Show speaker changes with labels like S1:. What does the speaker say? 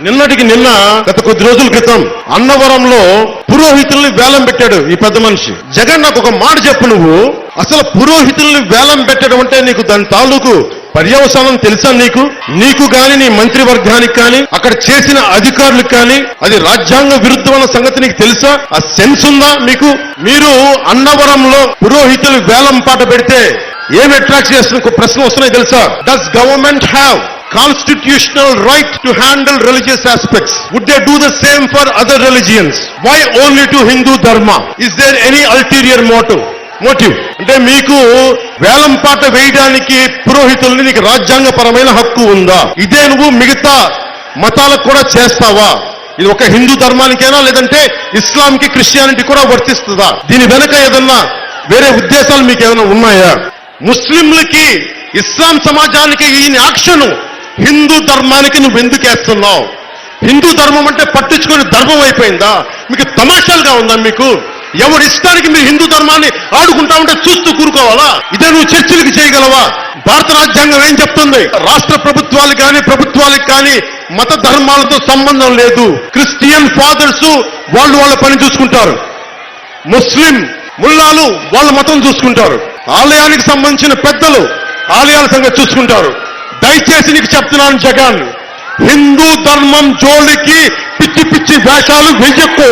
S1: నిన్నటికి నిన్న గత కొద్ది రోజుల క్రితం అన్నవరంలో పురోహితుల్ని వేలం పెట్టాడు ఈ పెద్ద మనిషి. జగన్ నాకు ఒక మాట చెప్పు, నువ్వు అసలు పురోహితుల్ని వేలం పెట్టడం అంటే నీకు దాని తాలూకు పర్యవసానం తెలుసా? నీకు గాని నీ మంత్రివర్గానికి కానీ అక్కడ చేసిన అధికారులకు కానీ అది రాజ్యాంగ విరుద్ధమైన సంగతి నీకు తెలుసా? ఆ సెన్స్ ఉందా మీకు? మీరు అన్నవరంలో పురోహితులు వేలం పాట పెడితే ఏం అట్రాక్ట్ చేస్తున్న ప్రశ్న వస్తున్నాయి తెలుసా? Does government have constitutional right to handle religious aspects? Would they do the same for other religions? Why only to Hindu dharma? Is there any ulterior motive? అంటే మీకు వేలం పాట వేయడానికి పురోహితుల్ని నీకు రాజ్యాంగపరమైన హక్కు ఉందా? ఇదే నువ్వు మిగతా మతాలకు కూడా చేస్తావా? ఇది ఒక హిందూ ధర్మానికైనా లేదంటే ఇస్లాంకి క్రిస్టియానిటీ కూడా వర్తిస్తుందా? దీని వెనక ఏదన్నా వేరే ఉద్దేశాలు మీకు ఏమైనా ఉన్నాయా? ముస్లింలకి ఇస్లాం సమాజానికి ఈ యాక్షన్ హిందూ ధర్మానికి నువ్వు ఎందుకు వేస్తున్నావు? హిందూ ధర్మం అంటే పట్టించుకునే ధర్మం అయిపోయిందా? మీకు తమాషాలుగా ఉందా? మీకు ఎవరి ఇష్టానికి మీరు హిందూ ధర్మాన్ని ఆడుకుంటా ఉంటే చూస్తూ కూరుకోవాలా? ఇదే నువ్వు చర్చలకు చేయగలవా? భారత రాజ్యాంగం ఏం చెప్తుంది? రాష్ట్ర ప్రభుత్వాలకు కానీ మత ధర్మాలతో సంబంధం లేదు. క్రిస్టియన్ ఫాదర్స్ వాళ్ళ పని చూసుకుంటారు, ముస్లిం ముల్లాలు వాళ్ళ మతం చూసుకుంటారు, ఆలయానికి సంబంధించిన పెద్దలు ఆలయాల సంగతి చూసుకుంటారు. దయచేసి నీకు చెప్తున్నాను జగన్, హిందూ ధర్మం జోలికి పిచ్చి పిచ్చి వేషాలు వెయ్యకు.